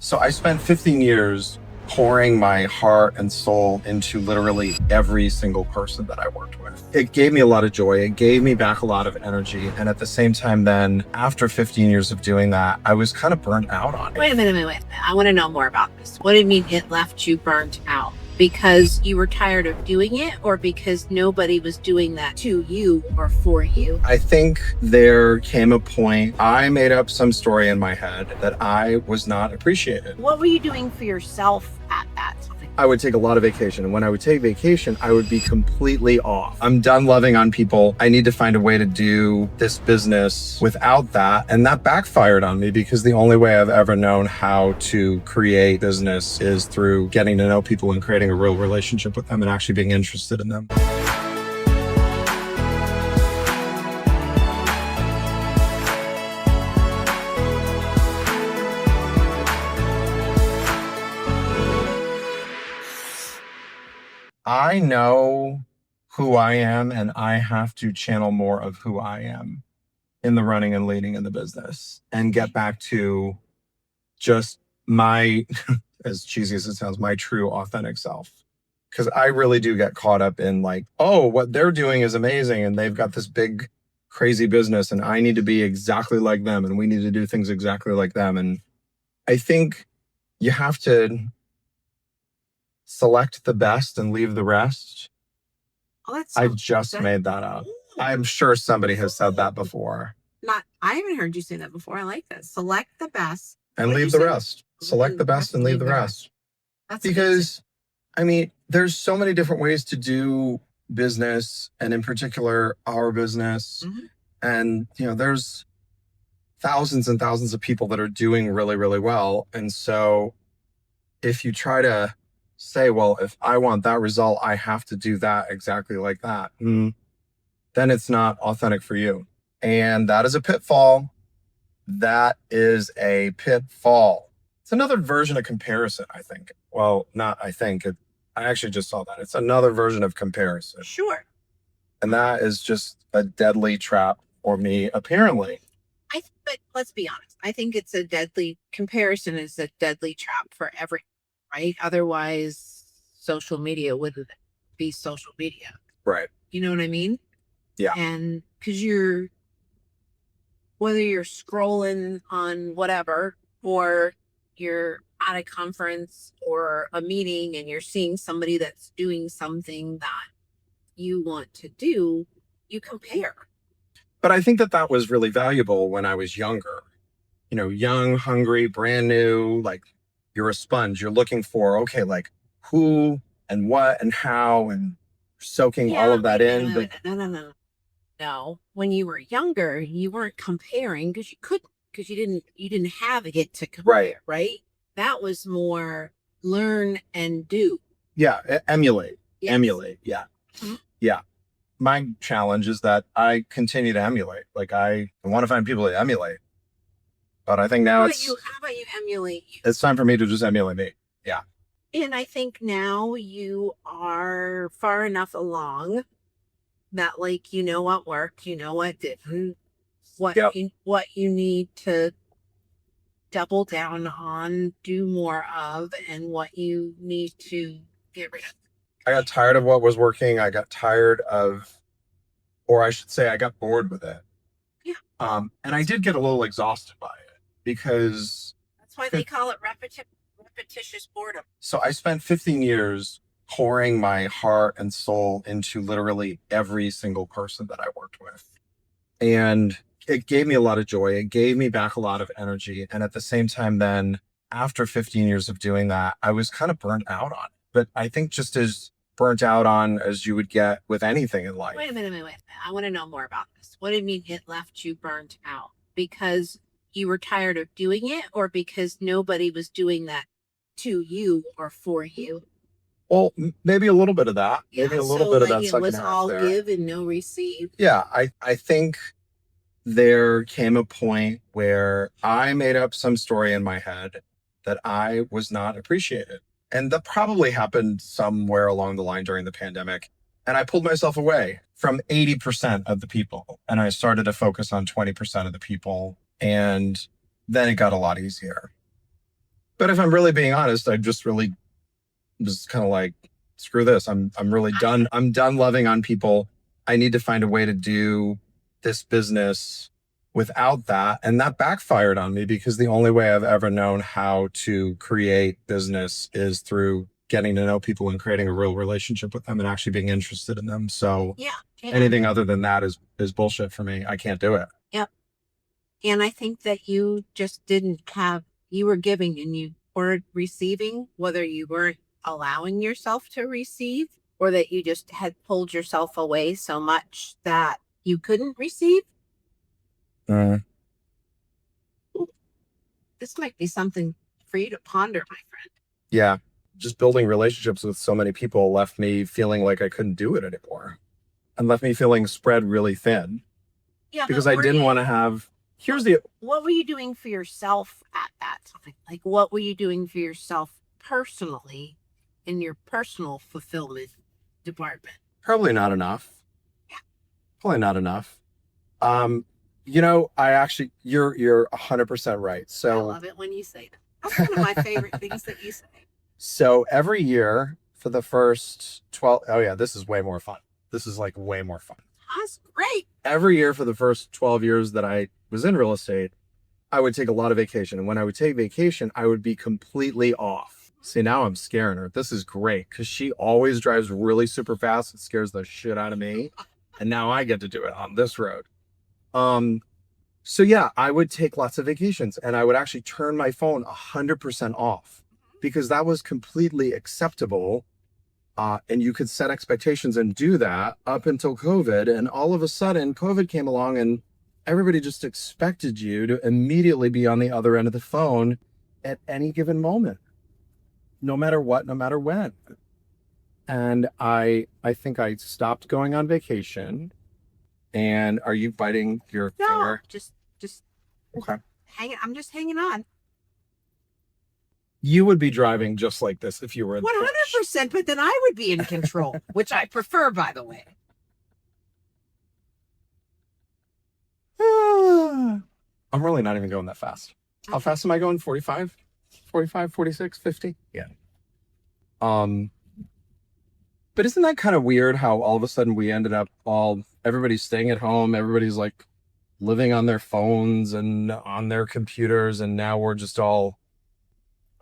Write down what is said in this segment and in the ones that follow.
So I spent 15 years pouring my heart and soul into literally every single person that I worked with. It gave me a lot of joy. It gave me back a lot of energy. And at the same time, then after 15 years of doing that, I was kind of burnt out on it. Wait a minute. I want to know more about this. What do you mean it left you burnt out? Because you were tired of doing it, or because nobody was doing that to you or for you? I think there came a point, I made up some story in my head that I was not appreciated. What were you doing for yourself at that time? I would take a lot of vacation. And when I would take vacation, I would be completely off. I'm done loving on people. I need to find a way to do this business without that. And that backfired on me because the only way I've ever known how to create business is through getting to know people and creating a real relationship with them and actually being interested in them. I know who I am, and I have to channel more of who I am in the running and leading in the business and get back to just my, as cheesy as it sounds, my true authentic self. Because I really do get caught up in like, oh, what they're doing is amazing and they've got this big, crazy business and I need to be exactly like them and we need to do things exactly like them. And I think you have to select the best and leave the rest. Oh, I just made that up. I'm sure somebody has said that before. I haven't heard you say that before. I like that. Select the best And leave the rest. Select the best and leave the rest. That's because, I mean, there's so many different ways to do business, and in particular, our business. Mhm. And, there's thousands and thousands of people that are doing really, really well. And so if you try to say, well, if I want that result, I have to do that exactly like that, then it's not authentic for you. And that is a pitfall. That is a pitfall. It's another version of comparison, I think. Well, not I think. I actually just saw that. It's another version of comparison. Sure. And that is just a deadly trap for me, apparently. But let's be honest. I think it's a deadly comparison is a deadly trap for everyone, right? Otherwise, social media wouldn't be social media. Right. You know what I mean? Yeah. And because whether you're scrolling on whatever, or you're at a conference or a meeting and you're seeing somebody that's doing something that you want to do, you compare. But I think that was really valuable when I was younger. Young, hungry, brand new, like you're a sponge. You're looking for, okay, like who and what and how and soaking all of that in. But no. When you were younger, you weren't comparing because you couldn't, because you didn't have it to compare, right? That was more learn and do. Yeah, emulate. Yes. Emulate, yeah. Mm-hmm. Yeah. My challenge is that I continue to emulate. Like I want to find people to emulate. But I think now how about you emulate you? It's time for me to just emulate me. Yeah. And I think now you are far enough along that like you know what worked, you know what didn't, what you need to double down on, do more of, and what you need to get rid of. I got tired of what was working. I got tired of, or I should say I got bored with it. Yeah. And I did get a little exhausted by it because that's why they call it repetitious boredom. So I spent 15 years pouring my heart and soul into literally every single person that I worked with. And it gave me a lot of joy. It gave me back a lot of energy. And at the same time, then after 15 years of doing that, I was kind of burnt out on it. But I think just as burnt out on as you would get with anything in life. Wait a minute. I want to know more about this. What do you mean it left you burnt out? Because you were tired of doing it, or because nobody was doing that to you or for you? Well, maybe a little bit of that. Yeah, maybe a little bit of that it second was half all there. Give and no receive. Yeah, I think there came a point where I made up some story in my head that I was not appreciated. And that probably happened somewhere along the line during the pandemic. And I pulled myself away from 80% of the people. And I started to focus on 20% of the people. And then it got a lot easier. But if I'm really being honest, I just really just kind of like, screw this. I'm really done. I'm done loving on people. I need to find a way to do this business without that. And that backfired on me because the only way I've ever known how to create business is through getting to know people and creating a real relationship with them and actually being interested in them. So Yeah. anything other than that is bullshit for me. I can't do it. Yep. And I think that you just didn't have, you were giving and you weren't receiving, whether you weren't allowing yourself to receive or that you just had pulled yourself away so much that you couldn't receive. This might be something for you to ponder, my friend. Yeah. Just building relationships with so many people left me feeling like I couldn't do it anymore and left me feeling spread really thin. Yeah, because I didn't want to have. What were you doing for yourself at that time? Like, what were you doing for yourself personally in your personal fulfillment department? Probably not enough. Yeah. Probably not enough. I actually, you're 100% right. So I love it when you say that. That's one of my favorite things that you say. So every year for the first 12, oh yeah, this is way more fun. This is like way more fun. That's great. Every year for the first 12 years that I was in real estate, I would take a lot of vacation. And when I would take vacation, I would be completely off. See, now I'm scaring her. This is great because she always drives really super fast. It scares the shit out of me. And now I get to do it on this road. So yeah, I would take lots of vacations and I would actually turn my phone 100% off because that was completely acceptable. And you could set expectations and do that up until COVID. And all of a sudden COVID came along and everybody just expected you to immediately be on the other end of the phone at any given moment, no matter what, no matter when. And I think I stopped going on vacation. And are you biting your finger? Just okay. I'm just hanging on. You would be driving just like this if you were 100%, but then I would be in control, which I prefer, by the way. I'm really not even going that fast. How fast am I going? 45, 46, 50? Yeah. But isn't that kind of weird how all of a sudden we ended up everybody's staying at home, everybody's like living on their phones and on their computers, and now we're just all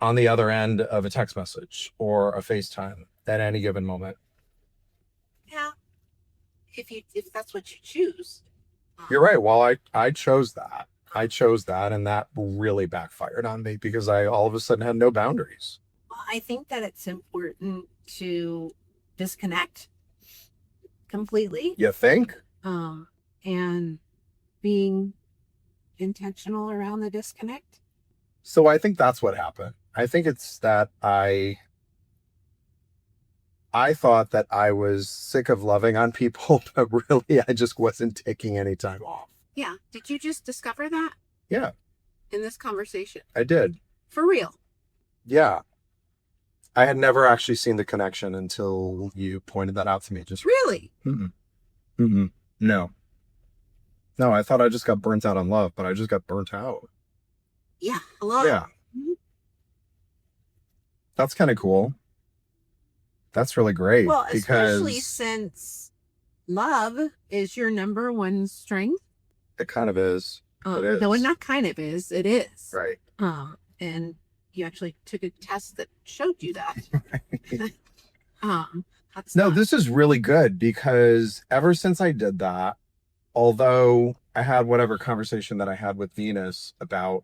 on the other end of a text message or a FaceTime at any given moment. Yeah. If that's what you choose. You're right. Well, I chose that. And that really backfired on me because I all of a sudden had no boundaries. Well, I think that it's important to disconnect completely. You think? And being intentional around the disconnect. So I think that's what happened. I think it's that I thought that I was sick of loving on people, but really I just wasn't taking any time off. Yeah. Did you just discover that? Yeah. In this conversation? I did. For real? Yeah. I had never actually seen the connection until you pointed that out to me. Just really? No, I thought I just got burnt out on love, but I just got burnt out. Yeah, a lot. Yeah. That's kind of cool. That's really great. Well, especially since love is your number one strength. It kind of is. It is. No, it not kind of is. It is. Right. And you actually took a test that showed you that. This is really good because ever since I did that, although I had whatever conversation that I had with Venus about,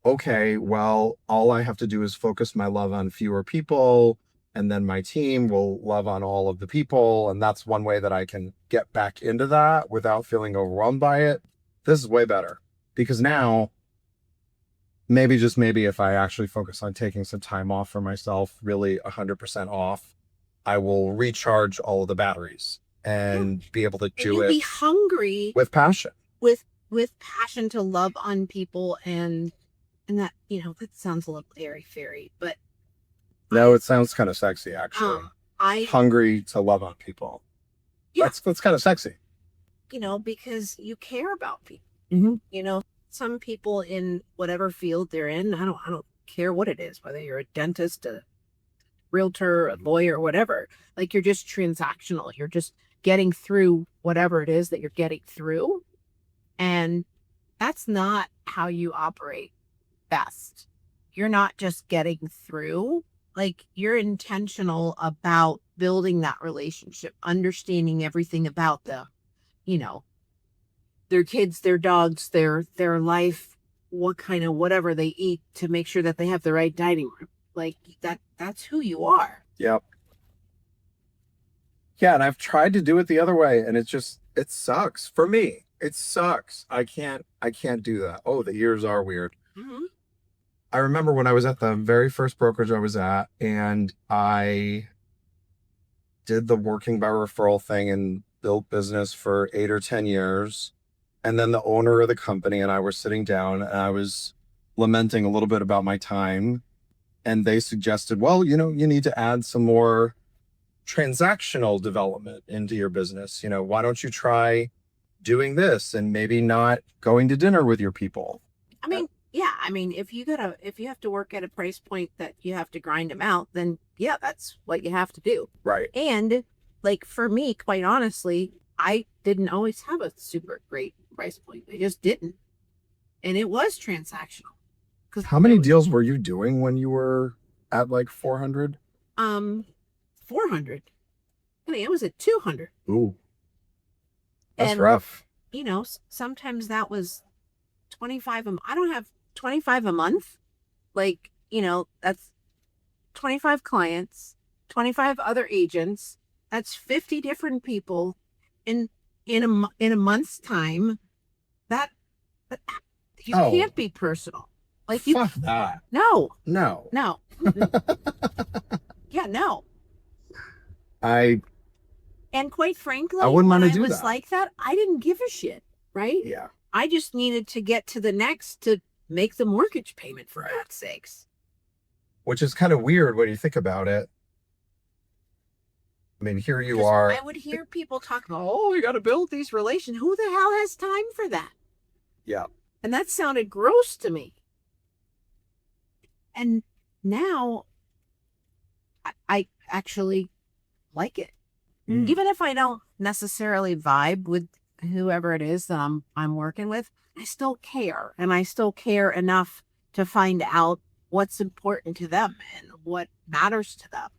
okay, well, all I have to do is focus my love on fewer people, and then my team will love on all of the people. And that's one way that I can get back into that without feeling overwhelmed by it. This is way better because now, maybe if I actually focus on taking some time off for myself, really 100% off, I will recharge all of the batteries and be able to do it. Be hungry with passion. With passion to love on people and that, that sounds a little airy-fairy, but no, it sounds kind of sexy actually. Hungry to love on people. Yeah. That's kind of sexy. Because you care about people. Mm-hmm. Some people in whatever field they're in, I don't care what it is, whether you're a dentist, a realtor, a lawyer, whatever. Like you're just transactional. You're just getting through whatever it is that you're getting through. And that's not how you operate best. You're not just getting through, like you're intentional about building that relationship, understanding everything about them, you know, their kids, their dogs, their life, what kind of whatever they eat to make sure that they have the right dining room. Like that's who you are. Yep. Yeah, and I've tried to do it the other way, and it sucks for me. It sucks. I can't do that. Oh, the ears are weird. Mm-hmm. I remember when I was at the very first brokerage I was at, and I did the working by referral thing and built business for 8 or 10 years. And then the owner of the company and I were sitting down, and I was lamenting a little bit about my time. And they suggested, well, you need to add some more transactional development into your business. Why don't you try doing this and maybe not going to dinner with your people? I mean, yeah, if you have to work at a price point that you have to grind them out, then yeah, that's what you have to do. Right. And like for me, quite honestly, I didn't always have a super great price point. I just didn't. And it was transactional. How many deals were you doing when you were at like 400? 400. I mean, it was at 200. Ooh. That's and, rough. Sometimes that was 25. I don't have 25 a month. Like, that's 25 clients, 25 other agents. That's 50 different people in a month's time. That you can't be personal. Like you fuck that. No. Yeah, no. And quite frankly, I wouldn't want to do that. Was that. Like that, I didn't give a shit, right? Yeah. I just needed to get to the next to make the mortgage payment, for God's sakes. Which is kind of weird when you think about it. I mean, here you are. I would hear people talk about, oh, we got to build these relations. Who the hell has time for that? Yeah. And that sounded gross to me. And now I actually like it. Mm. Even if I don't necessarily vibe with whoever it is that I'm working with, I still care. And I still care enough to find out what's important to them and what matters to them.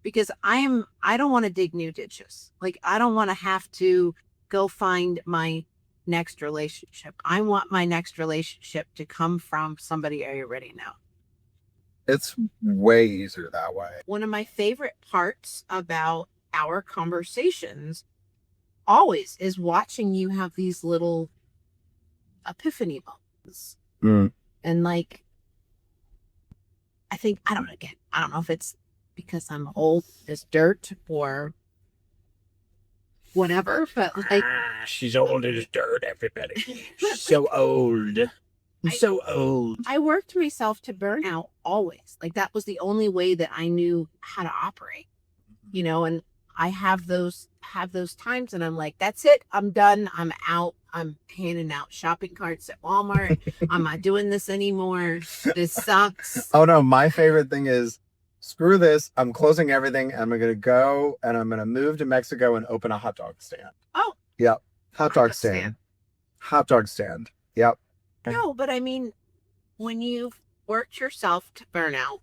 Because I don't want to dig new ditches. Like, I don't want to have to go find my next relationship. I want my next relationship to come from somebody I already know. It's way easier that way. One of my favorite parts about our conversations always is watching you have these little epiphany moments. Mm. And like, I don't know if it's because I'm old as dirt or whatever, but like, she's old as dirt, everybody. She's so old. So old. I worked myself to burnout always. Like, that was the only way that I knew how to operate, and I have those times and I'm like, that's it. I'm done. I'm out. I'm handing out shopping carts at Walmart. I'm not doing this anymore. This sucks. Oh no. My favorite thing is, screw this. I'm closing everything. I'm going to go and I'm going to move to Mexico and open a hot dog stand. Oh. Yep. Hot dog stand. Hot dog stand. Yep. No, but I mean, when you've worked yourself to burnout,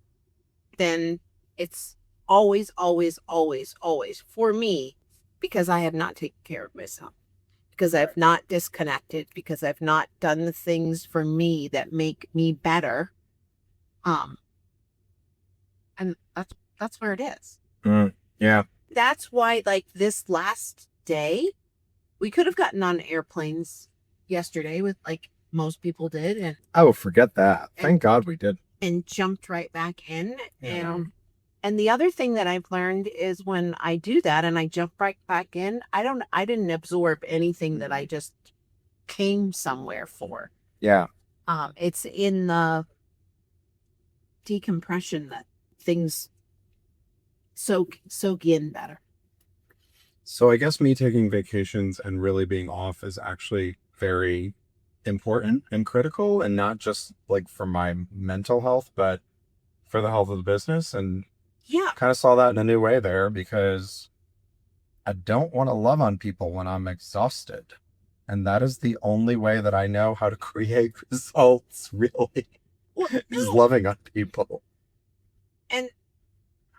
then it's always, always, always, always for me, because I have not taken care of myself, because I've not disconnected, because I've not done the things for me that make me better. And that's where it is. Yeah. That's why, like, this last day, we could have gotten on airplanes yesterday with like most people did, and I will forget that. Thank God we did. And jumped right back in. Yeah. And the other thing that I've learned is when I do that and I jump right back in, I didn't absorb anything that I just came somewhere for. Yeah. It's in the decompression that things soak in better. So I guess me taking vacations and really being off is actually very important and critical, and not just like for my mental health, but for the health of the business. And Yeah. kind of saw that in a new way there, because I don't want to love on people when I'm exhausted. And that is the only way that I know how to create results, really, Well, is no. loving on people. And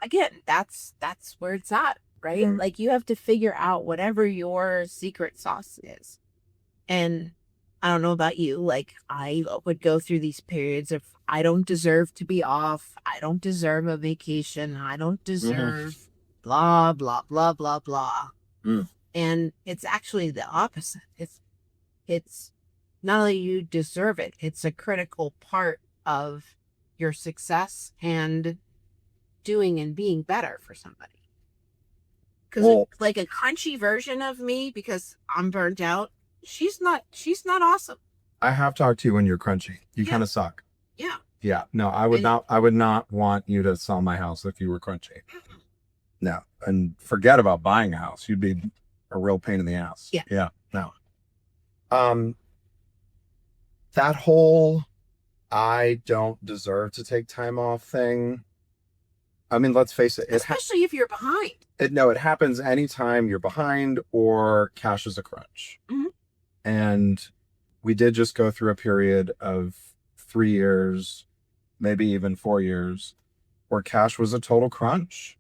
again, that's where it's at, right? Mhm. Like you have to figure out whatever your secret sauce is. And I don't know about you, like I would go through these periods of I don't deserve to be off. I don't deserve a vacation. I don't deserve blah, blah, blah, blah, blah. Mm. And it's actually the opposite. It's not only you deserve it, it's a critical part of your success and doing and being better for somebody. Because Well, like a crunchy version of me, because I'm burnt out, she's not awesome. I have talked to you when you're crunchy. You Yeah. kind of suck. Yeah. Yeah. No, I would not want you to sell my house if you were crunchy. No. And forget about buying a house. You'd be a real pain in the ass. Yeah. Yeah. No. That whole I don't deserve to take time off thing. I mean, let's face it. Especially if you're behind. It happens anytime you're behind or cash is a crunch. Mhm. And we did just go through a period of 3 years, maybe even 4 years, where cash was a total crunch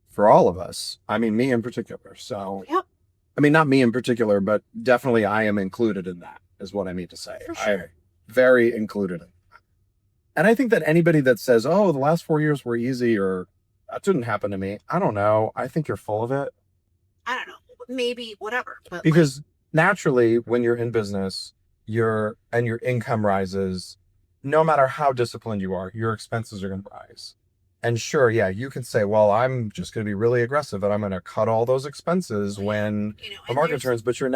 for all of us. I mean, me in particular. So, Yep. I mean, not me in particular, but definitely I am included in that, is what I mean to say. For sure. I'm very included in that. And I think that anybody that says, oh, the last 4 years were easy, or that didn't happen to me, I don't know. I think you're full of it. I don't know. Maybe whatever. But Because naturally, when you're in business, your income rises, no matter how disciplined you are, your expenses are going to rise. And sure, yeah, you can say, well, I'm just going to be really aggressive and I'm going to cut all those expenses when the market turns, but you're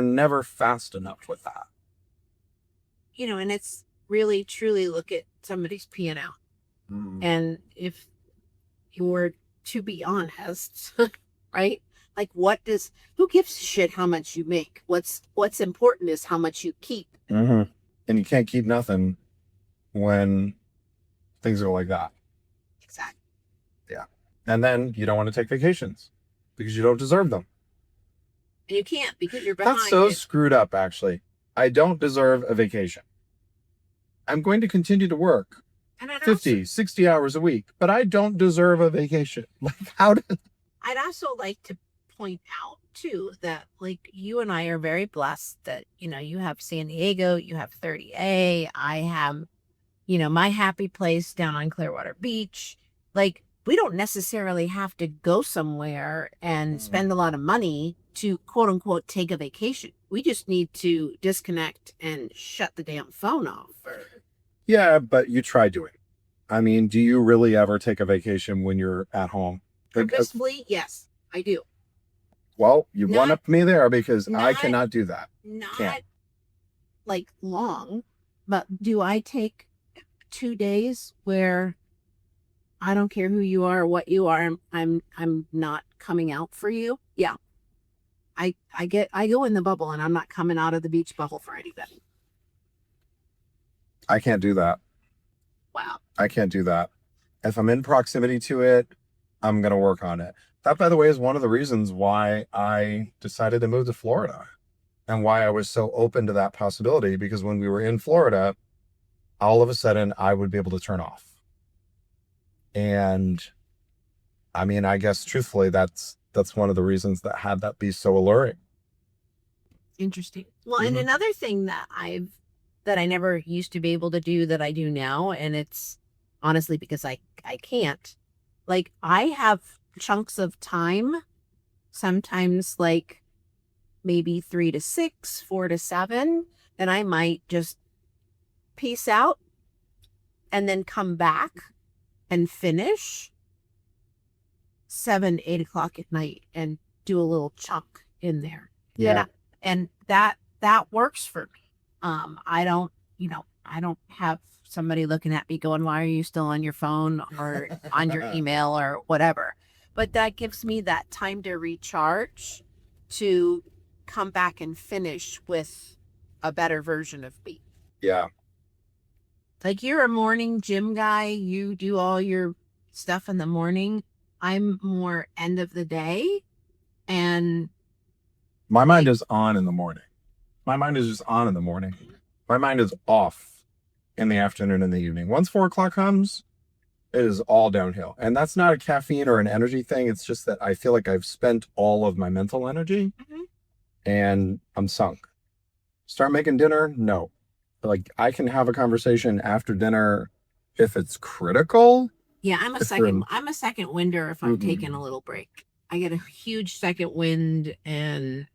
never fast enough with that. And it's really truly look at somebody's P&L. And if you were to be honest, right? Like who gives a shit how much you make? What's important is how much you keep. And you can't keep nothing when things go like that. Exactly. Yeah. And then you don't want to take vacations because you don't deserve them. And you can't because you're behind. That's so screwed up, actually. I don't deserve a vacation. I'm going to continue to work 50, 60 hours a week, but I don't deserve a vacation. Like, I'd also like to point out too that like you and I are very blessed that you have San Diego, you have 30A, I have my happy place down on Clearwater Beach. Like we don't necessarily have to go somewhere and spend a lot of money to quote unquote take a vacation. We just need to disconnect and shut the damn phone off. Yeah, but you try doing it. I mean, do you really ever take a vacation when you're at home? Purposefully, yes, I do. Well, you one-upped me there because I cannot do that. Not like long, but do I take 2 days where I don't care who you are or what you are, I'm not coming out for you? Yeah. I go in the bubble and I'm not coming out of the beach bubble for anybody. I can't do that. Wow. I can't do that. If I'm in proximity to it, I'm going to work on it. That, by the way, is one of the reasons why I decided to move to Florida and why I was so open to that possibility, because when we were in Florida, all of a sudden I would be able to turn off. And I mean, I guess truthfully, that's one of the reasons that had that be so alluring. Interesting. Well, and another thing that I never used to be able to do that I do now, and it's honestly because I can't. Like I have chunks of time, sometimes like maybe 3 to 6, 4 to 7, and I might just peace out and then come back and finish 7, 8 o'clock at night and do a little chunk in there. Yeah. And that works for me. I don't have somebody looking at me going, why are you still on your phone or on your email or whatever? But that gives me that time to recharge, to come back and finish with a better version of me. Yeah. Like, you're a morning gym guy. You do all your stuff in the morning. I'm more end of the day. And My mind is on in the morning. My mind is just on in the morning. My mind is off in the afternoon and the evening. Once 4 o'clock comes, it is all downhill. And that's not a caffeine or an energy thing. It's just that I feel like I've spent all of my mental energy and I'm sunk. Start making dinner? No. Like, I can have a conversation after dinner if it's critical. yeah, I'm a second winder if I'm taking a little break. I get a huge second wind, and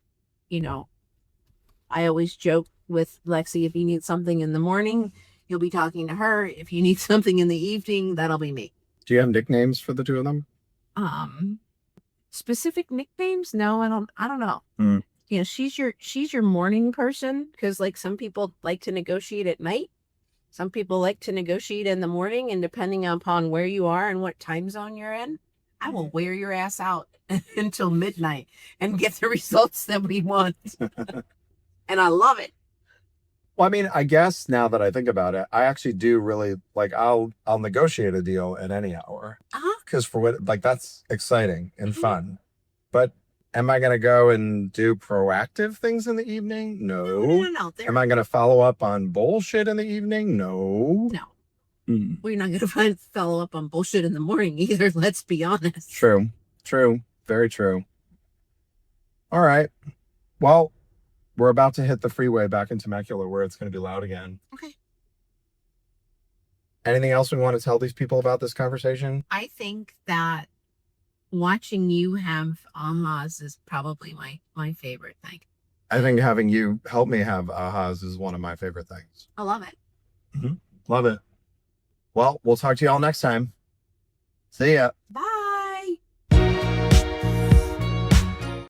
I always joke with Lexi, if you need something in the morning, you'll be talking to her. If you need something in the evening, that'll be me. Do you have nicknames for the two of them? Specific nicknames? No, I don't know. Mm. She's your morning person, because like some people like to negotiate at night. Some people like to negotiate in the morning, and depending upon where you are and what time zone you're in, I will wear your ass out until midnight and get the results that we want. And I love it. Well, I mean, I guess now that I think about it, I actually do really like, I'll negotiate a deal at any hour. Because for what, like, that's exciting and fun. But am I going to go and do proactive things in the evening? No. No. Am I going to follow up on bullshit in the evening? No. No. We're not going to follow up on bullshit in the morning either. Let's be honest. True. Very true. All right. Well, we're about to hit the freeway back in Temecula where it's going to be loud again. Okay. Anything else we want to tell these people about this conversation? I think that watching you have ahas is probably my favorite thing. I think having you help me have ahas is one of my favorite things. I love it. Love it. Well, we'll talk to you all next time. See ya. Bye.